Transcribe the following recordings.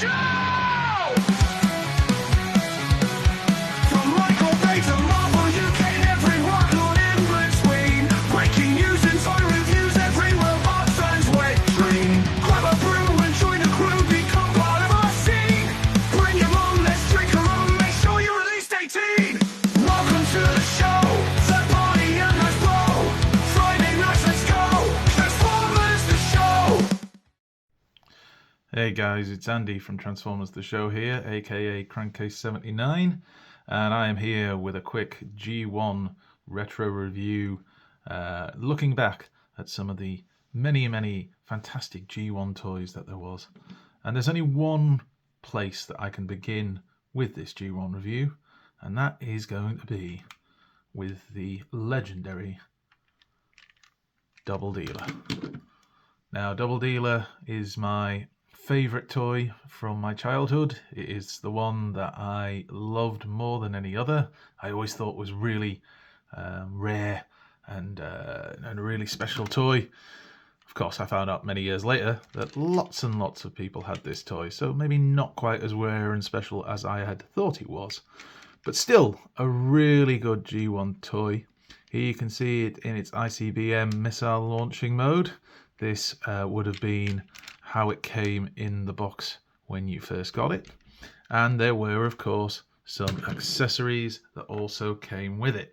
show! From Michael Bay to Marvel, you get everyone on in between. Breaking news and toy reviews, every robot turns wet dream. Grab a brew and join the crew, become part of our scene. Bring your mom, let's drink a room, make sure you're at least 18. Welcome to the show, the party and let's blow. Friday nights, let's go, Transformers the show. Hey guys, it's Andy from Transformers the Show here, aka Crankcase79, and I am here with a quick G1 retro review, looking back at some of the many fantastic G1 toys that there was. And there's only one place that I can begin with this G1 review, and that is going to be with the legendary Doubledealer. Now, Doubledealer is my favourite toy from my childhood. It is the one that I loved more than any other. I always thought was really rare and a really special toy. Of course, I found out many years later that lots and lots of people had this toy, so maybe not quite as rare and special as I had thought it was. But still, a really good G1 toy. Here you can see it in its ICBM missile launching mode. This would have been how it came in the box when you first got it. And there were, of course, some accessories that also came with it.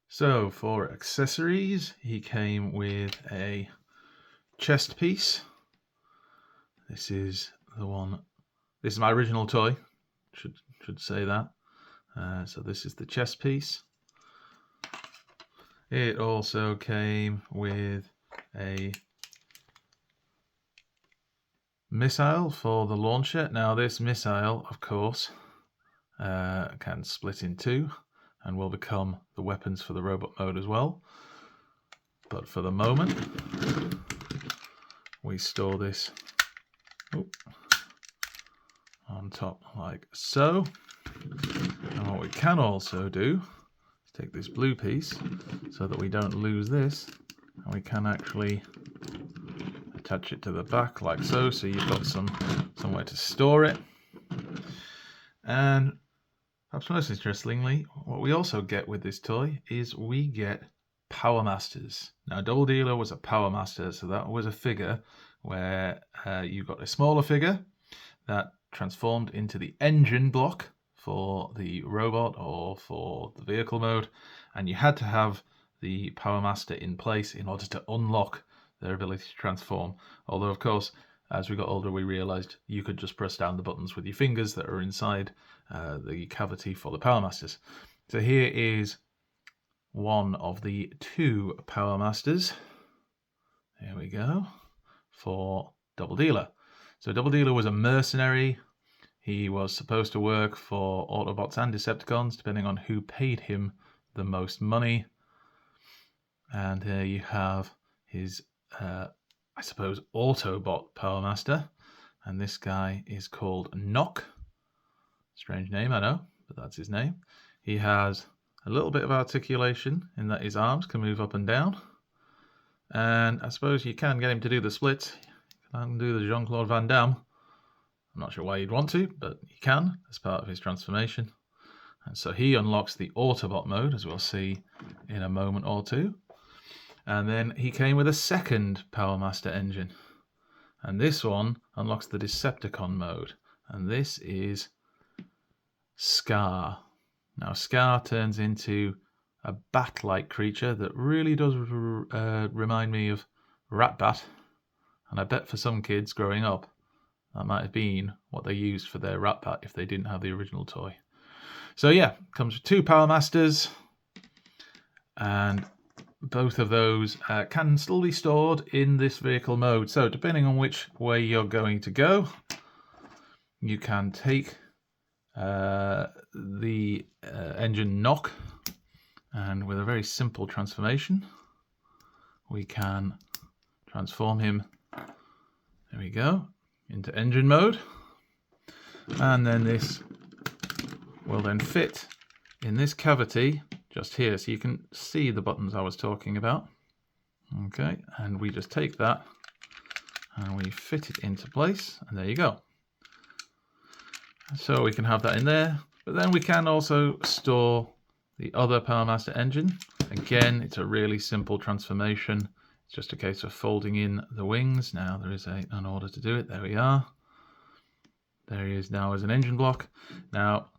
So for accessories, he came with a chest piece. This is the one. This is my original toy. Should say that. So this is the chest piece. It also came with a missile for the launcher. Now this missile, of course, can split in two and will become the weapons for the robot mode as well. But for the moment, we store this on top like so. And what we can also do is take this blue piece so that we don't lose this, and we can actually attach it to the back like so, so you've got somewhere to store it. And perhaps most interestingly, what we also get with this toy is we get Power Masters. Now, Doubledealer was a Power Master, so that was a figure where you got a smaller figure that transformed into the engine block for the robot or for the vehicle mode, and you had to have the Power Master in place in order to unlock their ability to transform. Although, of course, as we got older, we realized you could just press down the buttons with your fingers that are inside the cavity for the Power Masters. So here is one of the two Power Masters. There we go, for Doubledealer. So Doubledealer was a mercenary. He was supposed to work for Autobots and Decepticons, depending on who paid him the most money. And there you have his, I suppose, Autobot Power Master. And this guy is called Knock. Strange name, I know, but that's his name. He has a little bit of articulation in that his arms can move up and down. And I suppose you can get him to do the splits. You can do the Jean-Claude Van Damme. I'm not sure why you'd want to, but he can as part of his transformation. And so he unlocks the Autobot mode, as we'll see in a moment or two. And then he came with a second Power Master engine. And this one unlocks the Decepticon mode. And this is Scar. Now Scar turns into a bat-like creature that really does remind me of Rat-Bat. And I bet for some kids growing up, that might have been what they used for their Rat-Bat if they didn't have the original toy. So yeah, comes with two Power Masters, and both of those can still be stored in this vehicle mode. So depending on which way you're going to go, you can take the engine Knock, and with a very simple transformation, we can transform him, there we go, into engine mode. And then this will then fit in this cavity just here, so you can see the buttons I was talking about. Okay, and we just take that and we fit it into place, and there you go. So we can have that in there, but then we can also store the other PowerMaster engine. Again, it's a really simple transformation. It's just a case of folding in the wings. Now there is an order to do it. There we are. There he is now as an engine block. Now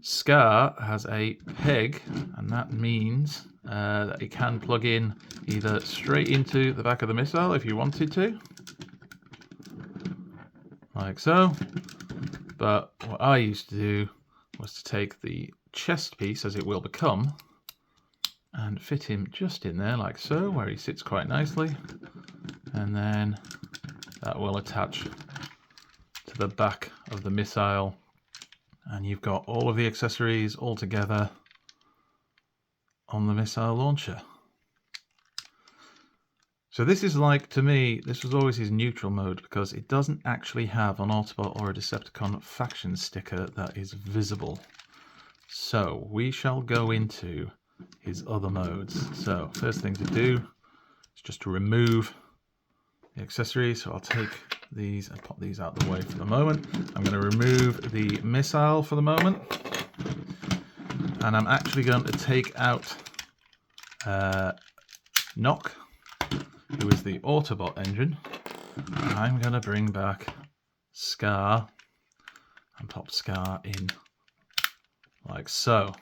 Scar has a peg, and that means that it can plug in either straight into the back of the missile if you wanted to, like so. But what I used to do was to take the chest piece, as it will become, and fit him just in there like so, where he sits quite nicely, and then that will attach to the back of the missile, and you've got all of the accessories all together on the missile launcher. So this is like, to me, this was always his neutral mode, because it doesn't actually have an Autobot or a Decepticon faction sticker that is visible. So we shall go into his other modes. So first thing to do is just to remove the accessories. So I'll take these and pop these out the way for the moment. I'm going to remove the missile for the moment, and I'm actually going to take out Knock, who is the Autobot engine. And I'm going to bring back Scar and pop Scar in like so.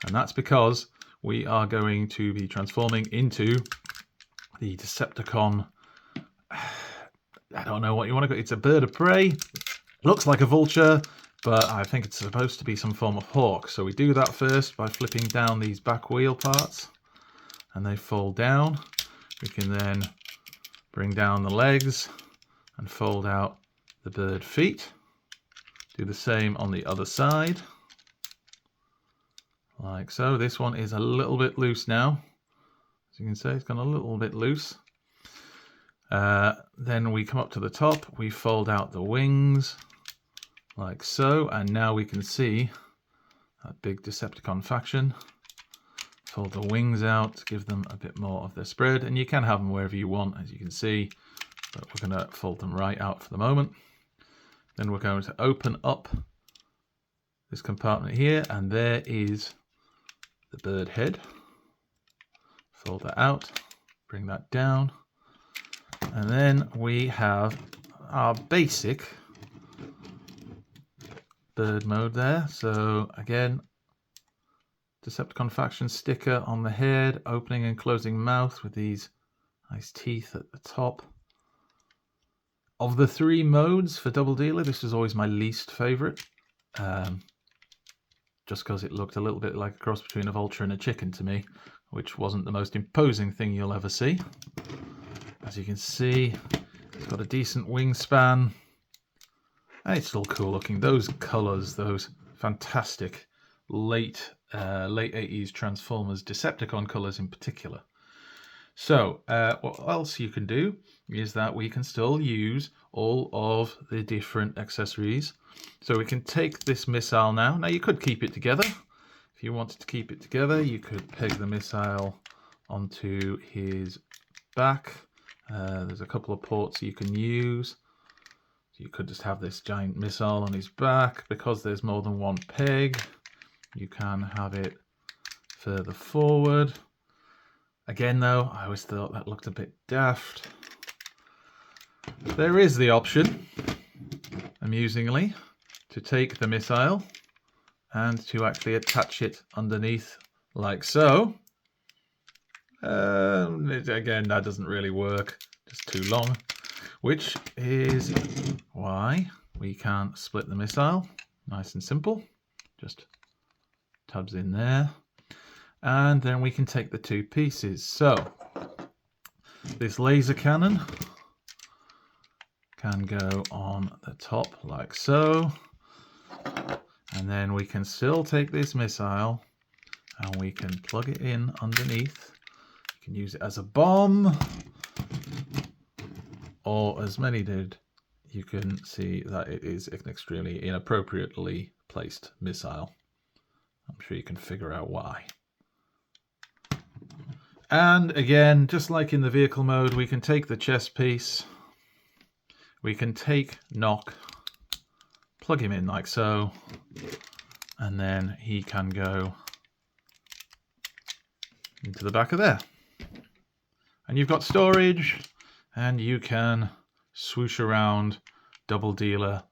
And that's because we are going to be transforming into the Decepticon. I don't know what you want to call it. It's a bird of prey. Looks like a vulture, but I think it's supposed to be some form of hawk. So we do that first by flipping down these back wheel parts, and they fold down. We can then bring down the legs and fold out the bird feet. Do the same on the other side, like so. This one is a little bit loose now. As you can see, it's gone a little bit loose. Then we come up to the top, we fold out the wings, like so, and now we can see that big Decepticon faction. Fold the wings out to give them a bit more of their spread, and you can have them wherever you want, as you can see, but we're going to fold them right out for the moment. Then we're going to open up this compartment here, and there is the bird head. Fold that out, bring that down, and then we have our basic bird mode there. So again, Decepticon faction sticker on the head, opening and closing mouth with these nice teeth at the top. Of the three modes for Doubledealer, this was always my least favourite, just because it looked a little bit like a cross between a vulture and a chicken to me, which wasn't the most imposing thing you'll ever see. As you can see, it's got a decent wingspan, and it's still cool looking. Those colours, those fantastic late 80s Transformers Decepticon colours in particular. So what else you can do is that we can still use all of the different accessories. So we can take this missile now. Now you could keep it together. If you wanted to keep it together, you could peg the missile onto his back. There's a couple of ports you can use. You could just have this giant missile on his back. Because there's more than one peg, you can have it further forward. Again though, I always thought that looked a bit daft. There is the option, amusingly, to take the missile and to actually attach it underneath like so. Again, that doesn't really work, just too long, which is why we can't split the missile. Nice and simple, just tabs in there, and then we can take the two pieces. So this laser cannon can go on the top like so, and then we can still take this missile and we can plug it in underneath. You can use it as a bomb, or as many did, you can see that it is an extremely inappropriately placed missile. I'm sure you can figure out why. And again, just like in the vehicle mode, we can take the chest piece we can take Knock, plug him in like so, and then he can go into the back of there. And you've got storage, and you can swoosh around Doubledealer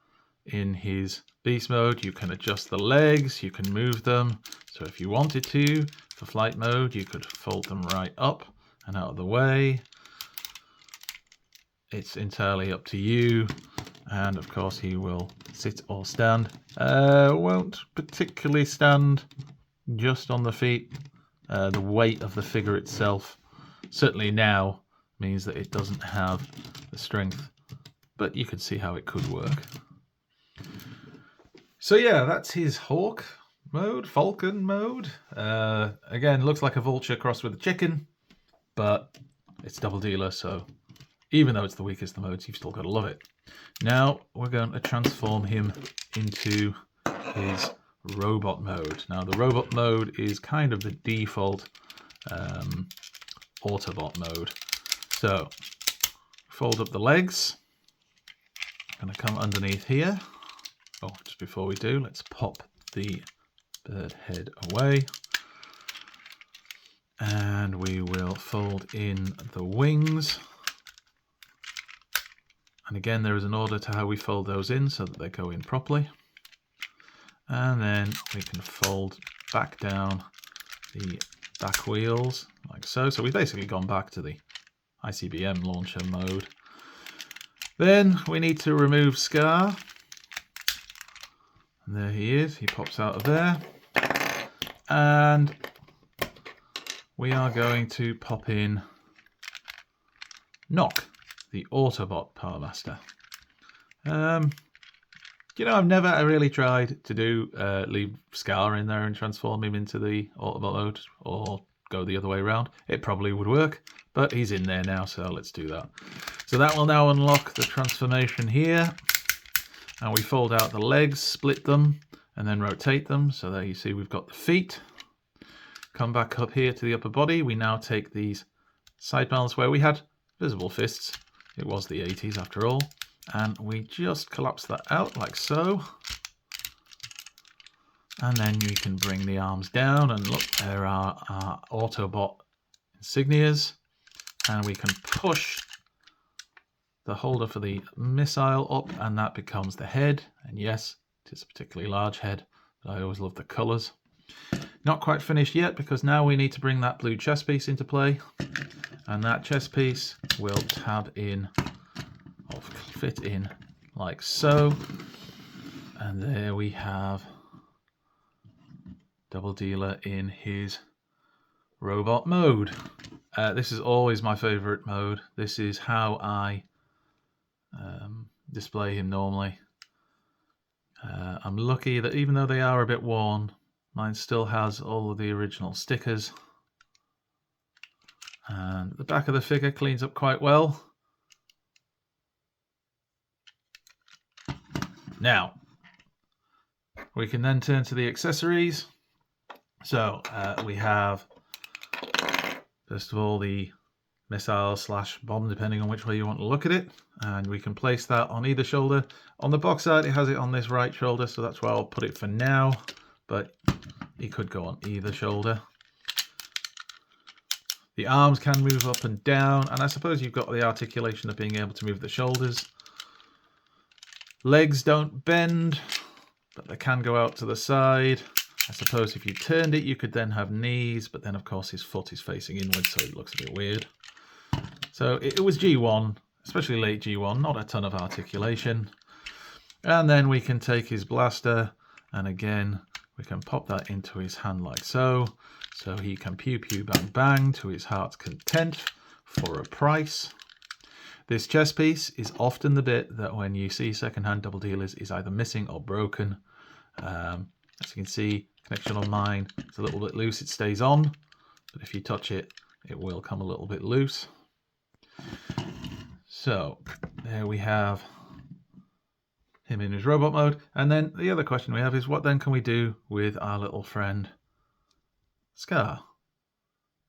in his beast mode. You can adjust the legs, you can move them. So if you wanted to, for flight mode, you could fold them right up and out of the way. It's entirely up to you. And of course he will sit or stand. Won't particularly stand just on the feet. The weight of the figure itself, certainly now, means that it doesn't have the strength. But you could see how it could work. So yeah, that's his hawk mode, falcon mode. Again, looks like a vulture crossed with a chicken, but it's Doubledealer, so even though it's the weakest of the modes, you've still got to love it. Now we're going to transform him into his robot mode. Now the robot mode is kind of the default Autobot mode. So fold up the legs. I'm going to come underneath here. Oh, just before we do, let's pop the bird head away. And we will fold in the wings. And again, there is an order to how we fold those in so that they go in properly. And then we can fold back down the back wheels like so. So we've basically gone back to the ICBM launcher mode. Then we need to remove Scar. And there he is. He pops out of there. And we are going to pop in Knock, the Autobot Power Master. You know, I've never really tried to do leave Scar in there and transform him into the Autobot mode, or go the other way around. It probably would work, but he's in there now, so let's do that. So that will now unlock the transformation here. And we fold out the legs, split them, and then rotate them. So there you see we've got the feet. Come back up here to the upper body. We now take these side panels where we had visible fists. It was the 80s after all. And we just collapse that out like so. And then we can bring the arms down, and look, there are our Autobot insignias. And we can push the holder for the missile up, and that becomes the head. And yes, it is a particularly large head, but I always love the colours. Not quite finished yet, because now we need to bring that blue chest piece into play. And that chest piece will tab in, or fit in like so. And there we have Doubledealer in his robot mode. This is always my favourite mode. This is how I display him normally. I'm lucky that even though they are a bit worn, mine still has all of the original stickers. And the back of the figure cleans up quite well. Now, we can then turn to the accessories. So we have, first of all, the missile / bomb, depending on which way you want to look at it. And we can place that on either shoulder. On the box side, it has it on this right shoulder, so that's where I'll put it for now. But it could go on either shoulder. The arms can move up and down, and I suppose you've got the articulation of being able to move the shoulders. Legs don't bend, but they can go out to the side. I suppose if you turned it, you could then have knees, but then of course his foot is facing inwards, so it looks a bit weird. So it was G1, especially late G1, not a ton of articulation. And then we can take his blaster, and again, we can pop that into his hand like so. So he can pew pew bang bang to his heart's content for a price. This chest piece is often the bit that when you see secondhand Doubledealers is either missing or broken. As you can see, connection on mine is a little bit loose, it stays on, but if you touch it, it will come a little bit loose. So there we have him in his robot mode. And then the other question we have is, what then can we do with our little friend Scar?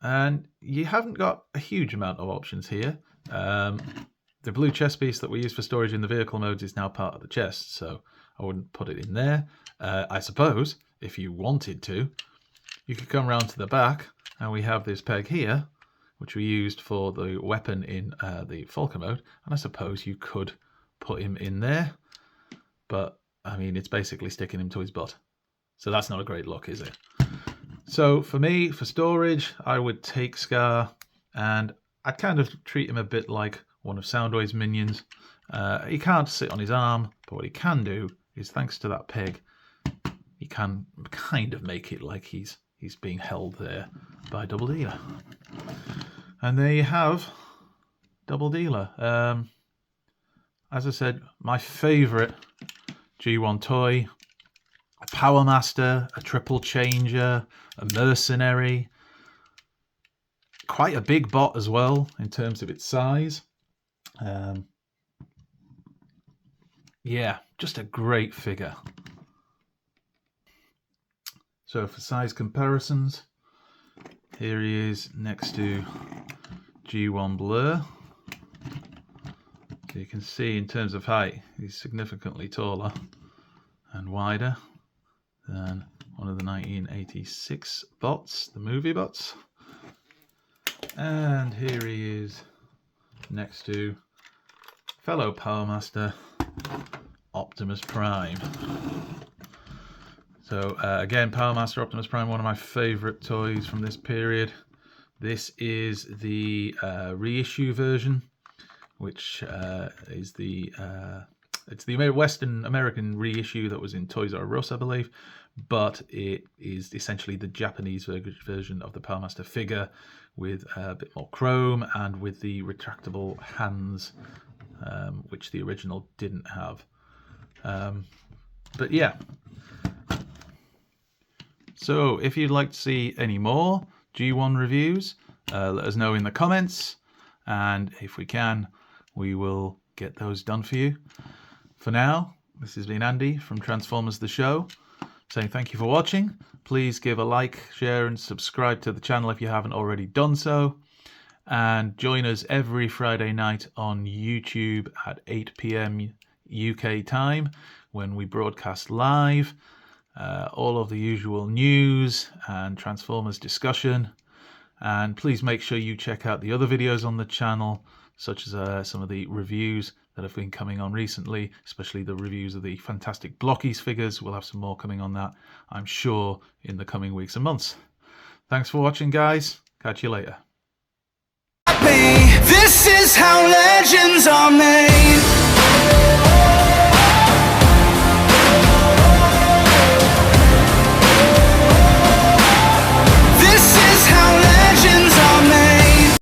And you haven't got a huge amount of options here. the blue chest piece that we use for storage in the vehicle modes is now part of the chest, so I wouldn't put it in there. I suppose, if you wanted to, you could come around to the back, and we have this peg here, which we used for the weapon in the Falcon mode, and I suppose you could put him in there, but I mean, it's basically sticking him to his butt. So that's not a great look, is it? So for me, for storage, I would take Scar, and I'd kind of treat him a bit like one of Soundwave's minions. He can't sit on his arm, but what he can do is, thanks to that peg, he can kind of make it like he's being held there by Doubledealer. And there you have Doubledealer. As I said, my favourite G1 toy. A Power Master, a Triple Changer, a Mercenary. Quite a big bot as well in terms of its size. Yeah, just a great figure. So for size comparisons, here he is next to G1 Blur. So you can see in terms of height, he's significantly taller and wider than one of the 1986 bots, the movie bots. And here he is next to fellow Power Master Optimus Prime. So again, Power Master Optimus Prime, one of my favourite toys from this period. This is the reissue version, which is it's the Western American reissue that was in Toys R Us, I believe, but it is essentially the Japanese version of the Power Master figure with a bit more chrome and with the retractable hands, which the original didn't have. But yeah. So if you'd like to see any more G1 reviews, let us know in the comments, and if we can, we will get those done for you. For now, this has been Andy from Transformers The Show, saying thank you for watching. Please give a like, share and subscribe to the channel if you haven't already done so. And join us every Friday night on YouTube at 8 PM UK time when we broadcast live. All of the usual news and Transformers discussion. And please make sure you check out the other videos on the channel, such as some of the reviews that have been coming on recently, especially the reviews of the fantastic Blockies figures. We'll have some more coming on that, I'm sure, in the coming weeks and months. Thanks for watching, guys. Catch you later. This is